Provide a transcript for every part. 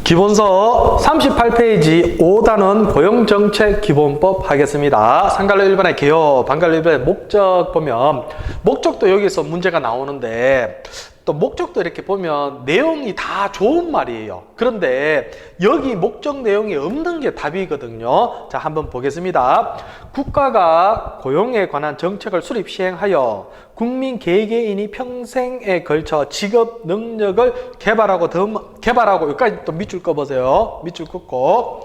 기본서 38페이지 5단원 고용정책 기본법 하겠습니다. 상갈로 1번의 개요, 반갈로 1번의 목적 보면 목적도 여기서 문제가 나오는데 또 목적도 이렇게 보면 내용이 다 좋은 말이에요. 그런데 여기 목적 내용이 없는 게 답이거든요. 자, 한번 보겠습니다. 국가가 고용에 관한 정책을 수립 시행하여 국민 개개인이 평생에 걸쳐 직업 능력을 개발하고 여기까지 또 밑줄 꺼보세요. 밑줄 긋고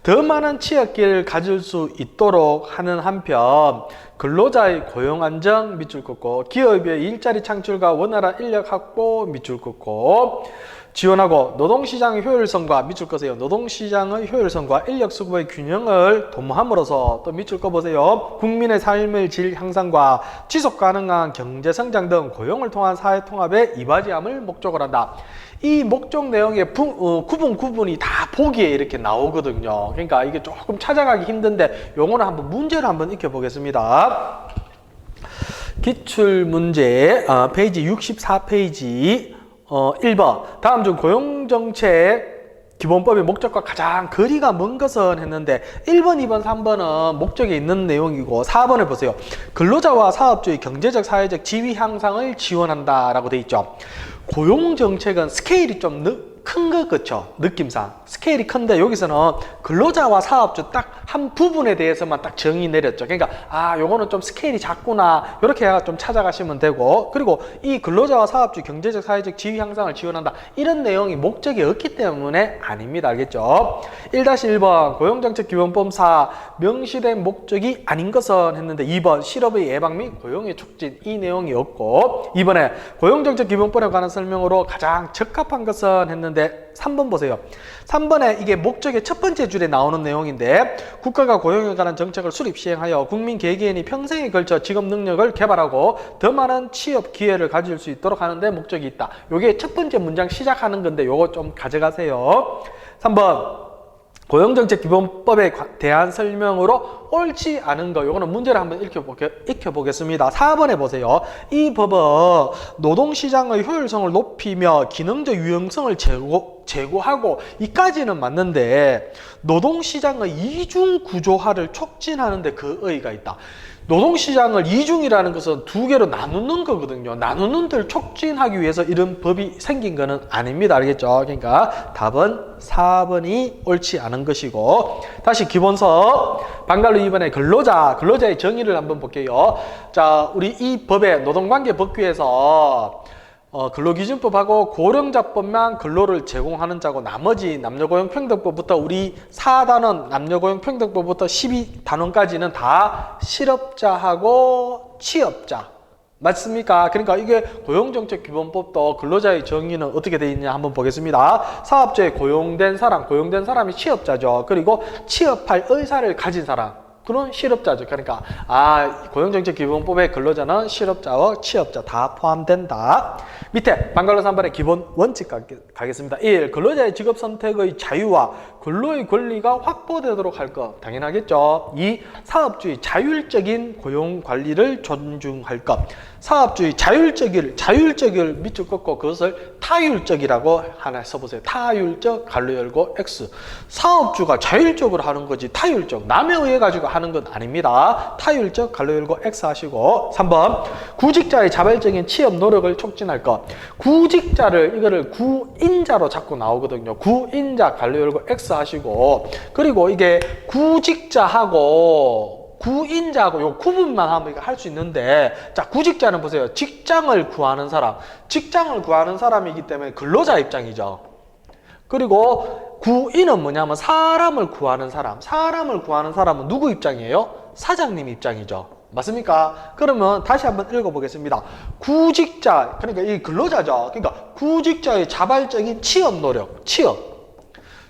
더 많은 취업기회를 가질 수 있도록 하는 한편 근로자의 고용 안정 밑줄 긋고 기업의 일자리 창출과 원활한 인력 확보 밑줄 긋고 지원하고 노동시장의 효율성과 밑줄 꺼세요. 노동시장의 효율성과 인력 수급의 균형을 도모함으로써 또 밑줄 꺼보세요. 국민의 삶의 질 향상과 지속 가능한 경제 성장 등 고용을 통한 사회 통합에 이바지함을 목적으로 한다. 이 목적 내용의 구분이 다 보기에 이렇게 나오거든요. 그러니까 이게 조금 찾아가기 힘든데 요거는 한번 문제를 한번 익혀보겠습니다. 기출문제 페이지 64페이지 1번 다음 중 고용정책 기본법의 목적과 가장 거리가 먼 것은 했는데 1번, 2번, 3번은 목적에 있는 내용이고 4번을 보세요. 근로자와 사업주의 경제적, 사회적 지위 향상을 지원한다 라고 돼 있죠. 고용정책은 스케일이 좀 큰 것 그쵸? 느낌상 스케일이 큰데 여기서는 근로자와 사업주 딱 한 부분에 대해서만 딱 정의 내렸죠. 그러니까 요거는 좀 스케일이 작구나 이렇게 해서 좀 찾아가시면 되고, 그리고 이 근로자와 사업주 경제적 사회적 지위 향상을 지원한다 이런 내용이 목적이 없기 때문에 아닙니다. 알겠죠? 1-1번 고용정책 기본법 4 명시된 목적이 아닌 것은 했는데 2번 실업의 예방 및 고용의 촉진 이 내용이 없고, 2번에 고용정책 기본법에 관한 설명으로 가장 적합한 것은 했는데 3번 보세요. 3번에 이게 목적의 첫 번째 줄에 나오는 내용인데 국가가 고용에 관한 정책을 수립 시행하여 국민 개개인이 평생에 걸쳐 직업 능력을 개발하고 더 많은 취업 기회를 가질 수 있도록 하는데 목적이 있다. 요게 첫 번째 문장 시작하는 건데 요거 좀 가져가세요. 3번 고용정책 기본법에 대한 설명으로 옳지 않은 거 요거는 문제를 한번 익혀보겠습니다. 4번에 보세요. 이 법은 노동시장의 효율성을 높이며 기능적 유용성을 제고하고 이까지는 맞는데 노동시장의 이중구조화를 촉진하는데 그 의의가 있다. 노동시장을 이중이라는 것은 두 개로 나누는 거거든요. 나누는 데를 촉진하기 위해서 이런 법이 생긴 거는 아닙니다. 알겠죠? 그러니까 답은 4번이 옳지 않은 것이고, 다시 기본서 반갈로 2번에 근로자의 정의를 한번 볼게요. 자, 우리 이 법의 노동관계법규에서 근로기준법하고 고령자법만 근로를 제공하는 자고 나머지 남녀고용평등법부터 우리 4단원 남녀고용평등법부터 12단원까지는 다 실업자하고 취업자 맞습니까? 그러니까 이게 고용정책기본법도 근로자의 정의는 어떻게 되어 있냐 한번 보겠습니다. 사업자에 고용된 사람이 취업자죠. 그리고 취업할 의사를 가진 사람, 그런 실업자죠. 그러니까 고용정책기본법의 근로자는 실업자와 취업자 다 포함된다. 밑에 반갈로 3번의 기본 원칙 가겠습니다. 1. 근로자의 직업 선택의 자유와 근로의 권리가 확보되도록 할 것. 당연하겠죠. 2. 사업주의 자율적인 고용 관리를 존중할 것. 사업주의 자율적을 밑줄 긋고 그것을 타율적이라고 하나 써보세요. 타율적 갈로 열고 X. 사업주가 자율적으로 하는 거지 타율적 남에 의해 가지고 하는 건 아닙니다. 타율적 갈로 열고 X 하시고, 3번 구직자의 자발적인 취업 노력을 促진할 것. 이거를 구인자로 자꾸 나오거든요. 구인자 갈로 열고 X 하시고, 그리고 이게 구직자하고 요 구분만 하면 할 수 있는데, 자, 구직자는 보세요. 직장을 구하는 사람이기 때문에 근로자 입장이죠. 그리고 구인은 뭐냐면 사람을 구하는 사람은 누구 입장이에요? 사장님 입장이죠. 맞습니까? 그러면 다시 한번 읽어보겠습니다. 구직자, 그러니까 이 근로자죠. 그러니까 구직자의 자발적인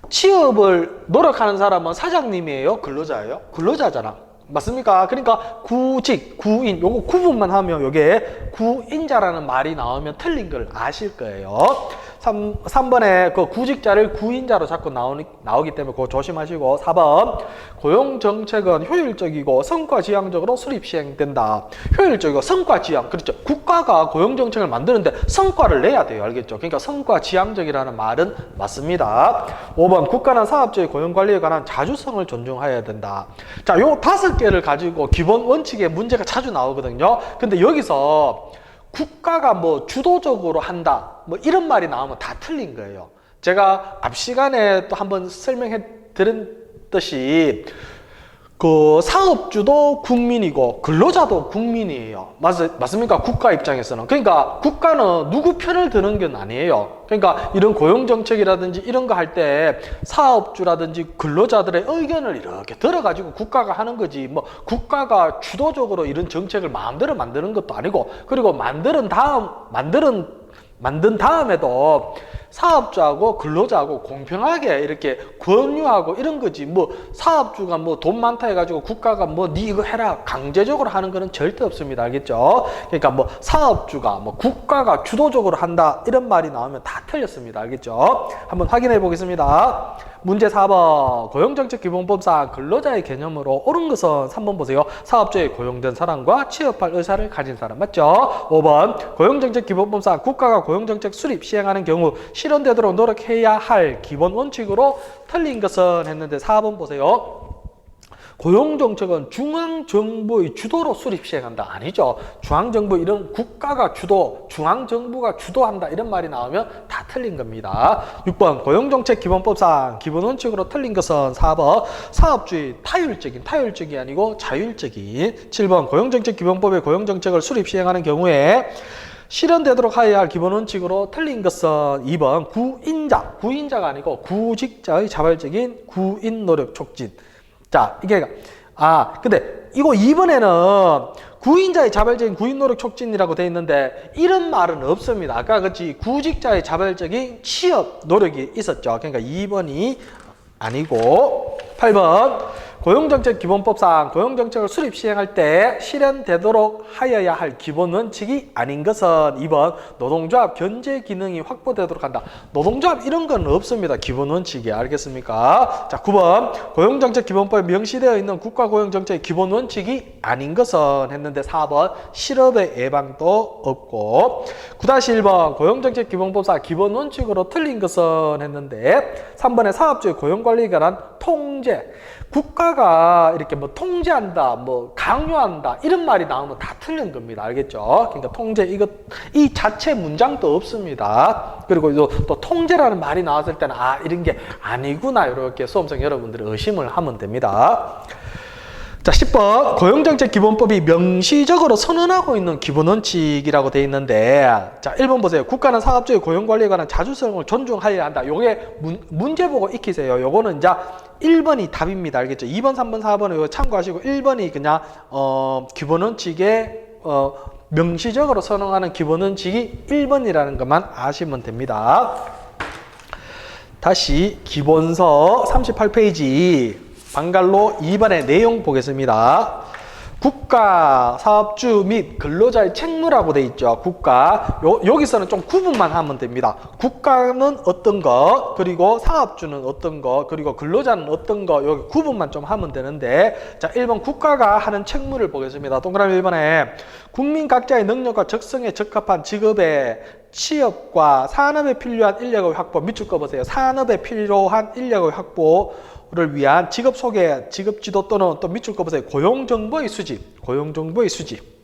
취업을 노력하는 사람은 사장님이에요? 근로자예요? 근로자잖아. 맞습니까? 그러니까 구인 요거 구분만 하면 요게 구인자라는 말이 나오면 틀린 걸 아실 거예요. 3번에 그 구직자를 구인자로 자꾸 나오기 때문에 그거 조심하시고 4번 고용정책은 효율적이고 성과지향적으로 수립 시행된다. 효율적이고 성과지향. 그렇죠. 국가가 고용정책을 만드는데 성과를 내야 돼요. 알겠죠? 그러니까 성과지향적이라는 말은 맞습니다. 5번 국가는 사업주의 고용관리에 관한 자주성을 존중해야 된다. 자, 요 5개를 가지고 기본 원칙의 문제가 자주 나오거든요. 근데 여기서 국가가 뭐 주도적으로 한다 뭐 이런 말이 나오면 다 틀린 거예요. 제가 앞 시간에 또 한번 설명해 드렸듯이 그 사업주도 국민이고 근로자도 국민이에요. 맞습니까? 국가 입장에서는. 그러니까 국가는 누구 편을 드는 건 아니에요. 그러니까 이런 고용정책이라든지 이런 거 할 때 사업주라든지 근로자들의 의견을 이렇게 들어가지고 국가가 하는 거지. 뭐 국가가 주도적으로 이런 정책을 마음대로 만드는 것도 아니고, 그리고 만든 다음에도 사업주하고 근로자하고 공평하게 이렇게 권유하고 이런 거지. 뭐 사업주가 뭐 돈 많다 해가지고 국가가 뭐 니 이거 해라 강제적으로 하는 거는 절대 없습니다. 알겠죠? 그러니까 뭐 사업주가 뭐 국가가 주도적으로 한다 이런 말이 나오면 다 틀렸습니다. 알겠죠? 한번 확인해 보겠습니다. 문제 4번 고용정책기본법상 근로자의 개념으로 옳은 것은 3번 보세요. 사업주에 고용된 사람과 취업할 의사를 가진 사람. 맞죠? 5번 고용정책기본법상 국가가 고용정책 수립 시행하는 경우 실현되도록 노력해야 할 기본 원칙으로 틀린 것은 했는데 4번 보세요. 고용정책은 중앙정부의 주도로 수립 시행한다. 아니죠. 중앙정부 이런 국가가 주도, 중앙정부가 주도한다 이런 말이 나오면 다 틀린 겁니다. 6번 고용정책기본법상 기본원칙으로 틀린 것은 4번 사업주의 타율적이 아니고 자율적인. 7번 고용정책기본법의 고용정책을 수립 시행하는 경우에 실현되도록 해야 할 기본원칙으로 틀린 것은 2번 구인자가 아니고 구직자의 자발적인 구인 노력 촉진. 자, 이게 근데 이거 2번에는 구인자의 자발적인 구인 노력 촉진이라고 돼 있는데 이런 말은 없습니다. 아까 그렇지 구직자의 자발적인 취업 노력이 있었죠. 그러니까 2번이 아니고 8번 고용정책기본법상 고용정책을 수립 시행할 때 실현되도록 하여야 할 기본 원칙이 아닌 것은 2번 노동조합 견제 기능이 확보되도록 한다. 노동조합 이런 건 없습니다. 기본 원칙이. 알겠습니까? 자, 9번 고용정책기본법에 명시되어 있는 국가고용정책의 기본 원칙이 아닌 것은 했는데 4번 실업의 예방도 없고 9-1번 고용정책기본법상 기본 원칙으로 틀린 것은 했는데 3번에 사업주의 고용관리에 관한 통제. 국가가 이렇게 뭐 통제한다, 뭐 강요한다 이런 말이 나오면 다 틀린 겁니다. 알겠죠? 그러니까 통제 이 자체 문장도 없습니다. 그리고 또 통제라는 말이 나왔을 때는 이런 게 아니구나 이렇게 수험생 여러분들이 의심을 하면 됩니다. 자, 10번 고용정책기본법이 명시적으로 선언하고 있는 기본원칙이라고 되어 있는데 자, 1번 보세요. 국가는 사업주의 고용관리에 관한 자주성을 존중하여야 한다. 요게 문제 보고 익히세요. 요거는 이제 1번이 답입니다. 알겠죠? 2번, 3번, 4번은 이거 참고하시고 1번이 그냥 기본원칙에 명시적으로 선언하는 기본원칙이 1번이라는 것만 아시면 됩니다. 다시 기본서 38페이지 방갈로 2번의 내용 보겠습니다. 국가, 사업주 및 근로자의 책무라고 돼 있죠. 국가. 여기서는 좀 구분만 하면 됩니다. 국가는 어떤 거, 그리고 사업주는 어떤 거, 그리고 근로자는 어떤 거, 여기 구분만 좀 하면 되는데 자, 1번 국가가 하는 책무를 보겠습니다. 동그라미 1번에 국민 각자의 능력과 적성에 적합한 직업의 취업과 산업에 필요한 인력의 확보. 밑줄 거 보세요. 산업에 필요한 인력의 확보를 위한 직업 소개, 직업 지도 또는 또 밑줄 거 보세요. 고용 정보의 수집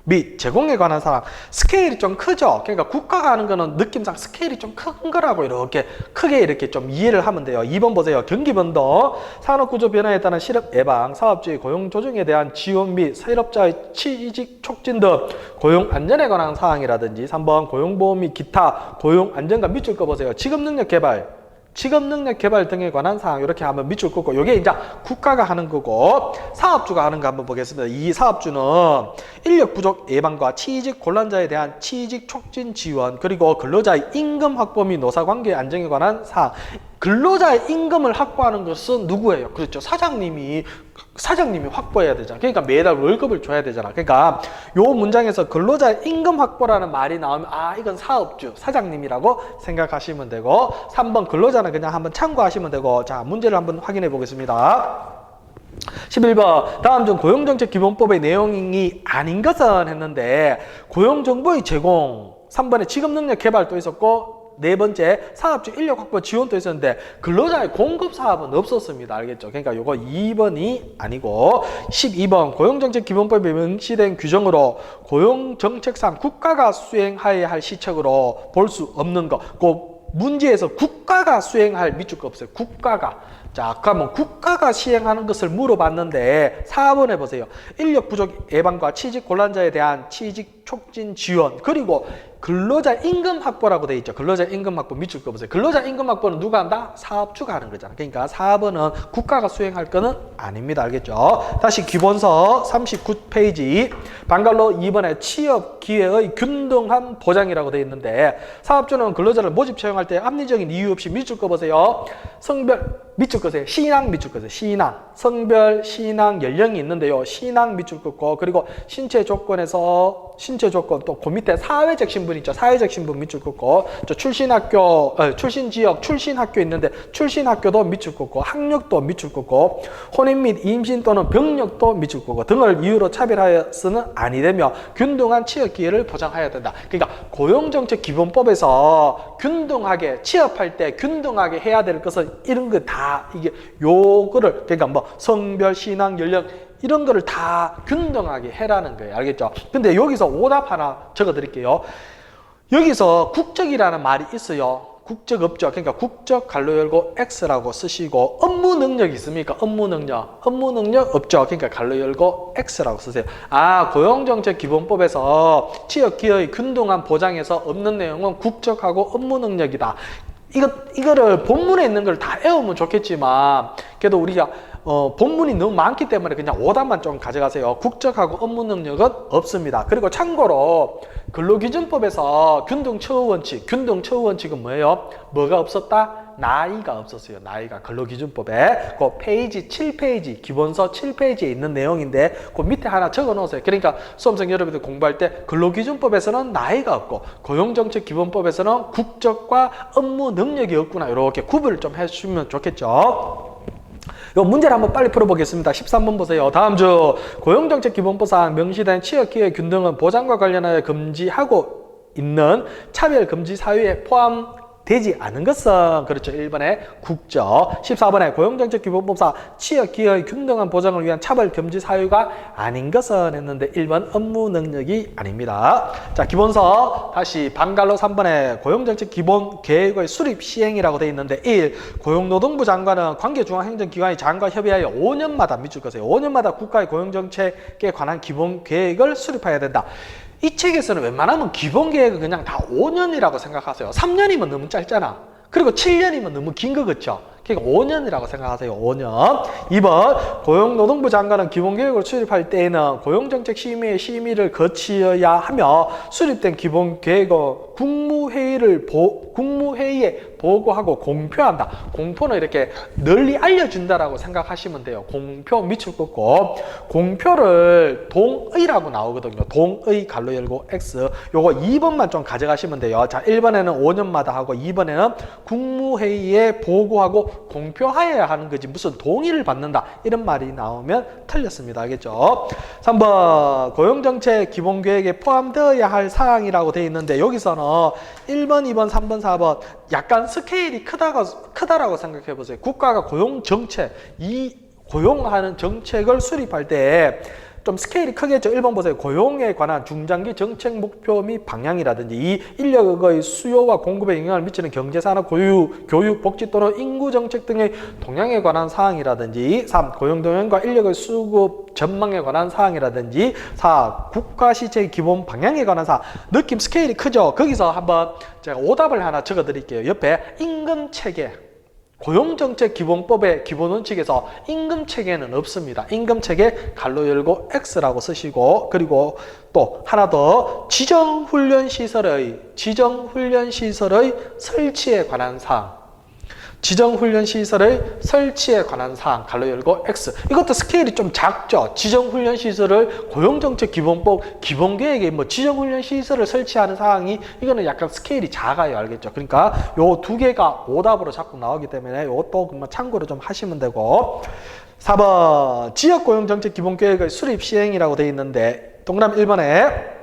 및 제공에 관한 사항. 스케일이 좀 크죠. 그러니까 국가가 하는 거는 느낌상 스케일이 좀 큰 거라고 이렇게 크게 이렇게 좀 이해를 하면 돼요. 2번 보세요. 경기변동, 산업구조 변화에 따른 실업 예방, 사업주의 고용 조정에 대한 지원 및 사업자의 취직 촉진 등 고용 안전에 관한 사항이라든지 3번 고용보험 및 기타 고용 안전과 밑줄 거 보세요. 직업능력 개발 등에 관한 사항 이렇게 하면 밑줄 긋고 이게 이제 국가가 하는 거고 사업주가 하는 거 한번 보겠습니다. 이 사업주는 인력 부족 예방과 취직 곤란자에 대한 취직 촉진 지원 그리고 근로자의 임금 확보 및 노사관계 안정에 관한 사항 근로자의 임금을 확보하는 것은 누구예요? 그렇죠. 사장님이 확보해야 되잖아. 그러니까 매달 월급을 줘야 되잖아. 그러니까 요 문장에서 근로자의 임금 확보라는 말이 나오면 아, 이건 사업주, 사장님이라고 생각하시면 되고 3번 근로자는 그냥 한번 참고하시면 되고 자, 문제를 한번 확인해 보겠습니다. 11번 다음 중 고용정책기본법의 내용이 아닌 것은 했는데 고용정보의 제공 3번에 직업능력 개발도 있었고 네 번째 사업주 인력 확보 지원도 있었는데 근로자의 공급 사업은 없었습니다. 알겠죠? 그러니까 요거 2번이 아니고 12번 고용정책기본법에 명시된 규정으로 고용정책상 국가가 수행해야 할 시책으로 볼 수 없는 거. 그 문제에서 국가가 수행할 밑줄 거 없어요. 국가가. 자, 그러면 국가가 시행하는 것을 물어봤는데 4번 해보세요. 인력 부족 예방과 취직 곤란자에 대한 취직 촉진 지원 그리고 근로자 임금 확보라고 돼 있죠. 근로자 임금 확보 밑줄 거 보세요. 근로자 임금 확보는 누가 한다? 사업주가 하는 거잖아. 그러니까 4번은 국가가 수행할 거는 아닙니다. 알겠죠? 다시 기본서 39페이지 방갈로 2번에 취업 기회의 균등한 보장이라고 돼 있는데 사업주는 근로자를 모집 채용할 때 합리적인 이유 없이 밑줄 거 보세요. 성별 밑줄 거세요. 신앙 밑줄 거세요. 신앙. 성별, 신앙, 연령이 있는데요. 신앙 밑줄 긋고 그리고 신체 조건에서 신체 조건 또 그 밑에 사회적 신분 있죠. 사회적 신분 밑줄 긋고 저 출신 지역, 출신 학교 있는데 출신 학교도 밑줄 긋고 학력도 밑줄 긋고 혼인 및 임신 또는 병력도 밑줄 긋고 등을 이유로 차별하여서는 아니되며 균등한 취업 기회를 보장해야 된다. 그러니까 고용정책 기본법에서 균등하게 취업할 때 균등하게 해야 될 것은 이런 거 다 이게 요거를 그러니까 뭐 성별, 신앙, 연령 이런 거를 다 균등하게 해라는 거예요. 알겠죠? 근데 여기서 오답 하나 적어 드릴게요. 여기서 국적이라는 말이 있어요. 국적 없죠. 그러니까 국적 갈로 열고 X라고 쓰시고 업무 능력 있습니까? 업무 능력 없죠. 그러니까 갈로 열고 X라고 쓰세요. 아, 고용정책기본법에서 취업 기회의 균등한 보장에서 없는 내용은 국적하고 업무 능력이다. 이거를 본문에 있는 걸 다 외우면 좋겠지만 그래도 우리가 본문이 너무 많기 때문에 그냥 오답만 좀 가져가세요. 국적하고 업무 능력은 없습니다. 그리고 참고로 근로기준법에서 균등처우 원칙은 뭐예요? 뭐가 없었다? 나이가 없었어요. 나이가 근로기준법에 그 페이지 7페이지 기본서 7페이지에 있는 내용인데 그 밑에 하나 적어 놓으세요. 그러니까 수험생 여러분들 공부할 때 근로기준법에서는 나이가 없고 고용정책기본법에서는 국적과 업무 능력이 없구나 이렇게 구분을 좀 해주시면 좋겠죠. 이 문제를 한번 빨리 풀어보겠습니다. 13번 보세요. 다음 주 고용정책기본법상 명시된 취업기회 균등은 보장과 관련하여 금지하고 있는 차별금지 사유에 포함되지 않은 것은 그렇죠. 1번에 국적 14번에 고용정책기본법상 취업기회의 균등한 보장을 위한 차별금지 사유가 아닌 것은 했는데 1번 업무 능력이 아닙니다. 자, 기본서 다시 방갈로 3번에 고용정책기본계획의 수립 시행이라고 되어 있는데 1. 고용노동부 장관은 관계중앙행정기관의 장과 협의하여 5년마다 밑줄 거세요. 5년마다 국가의 고용정책에 관한 기본계획을 수립해야 된다. 이 책에서는 웬만하면 기본계획은 그냥 다 5년이라고 생각하세요. 3년이면 너무 짧잖아. 그리고 7년이면 너무 긴 거 그렇죠? 그러니까 5년이라고 생각하세요. 5년. 2번 고용노동부 장관은 기본계획을 수립할 때에는 고용정책 심의를 거치어야 하며 수립된 기본계획을 국무회의에 보고하고 공표한다. 공표는 이렇게 널리 알려준다라고 생각하시면 돼요. 공표 밑줄 긋고 공표를 동의라고 나오거든요. 동의 갈로 열고 X. 요거 2번만 좀 가져가시면 돼요. 자, 1번에는 5년마다 하고 2번에는 국무회의에 보고하고 공표하여야 하는 거지 무슨 동의를 받는다 이런 말이 나오면 틀렸습니다. 알겠죠? 3번 고용정책 기본계획에 포함되어야 할 사항이라고 되어 있는데 여기서는 1번, 2번, 3번, 4번 약간 스케일이 크다라고 생각해 보세요. 국가가 고용정책, 이 고용하는 정책을 수립할 때 좀 스케일이 크겠죠. 1번 보세요. 고용에 관한 중장기 정책 목표 및 방향이라든지 이 인력의 수요와 공급에 영향을 미치는 경제산업, 교육, 복지 또는 인구 정책 등의 동향에 관한 사항이라든지 3. 고용동향과 인력의 수급 전망에 관한 사항이라든지 4. 국가 시책의 기본 방향에 관한 사항. 느낌 스케일이 크죠. 거기서 한번 제가 오답을 하나 적어 드릴게요. 옆에 임금체계 고용정책기본법의 기본원칙에서 임금체계는 없습니다. 임금체계 갈로 열고 X라고 쓰시고 그리고 또 하나 더 지정훈련시설의 설치에 관한 사항 지정훈련시설의 설치에 관한 사항 가로 열고 X. 이것도 스케일이 좀 작죠. 지정훈련시설을 고용정책기본법 기본계획에 뭐 지정훈련시설을 설치하는 사항이 이거는 약간 스케일이 작아요. 알겠죠? 그러니까 요 두 개가 오답으로 자꾸 나오기 때문에 요것도 그만 참고로 좀 하시면 되고 4번 지역고용정책기본계획의 수립 시행이라고 돼 있는데 동그라미 1번에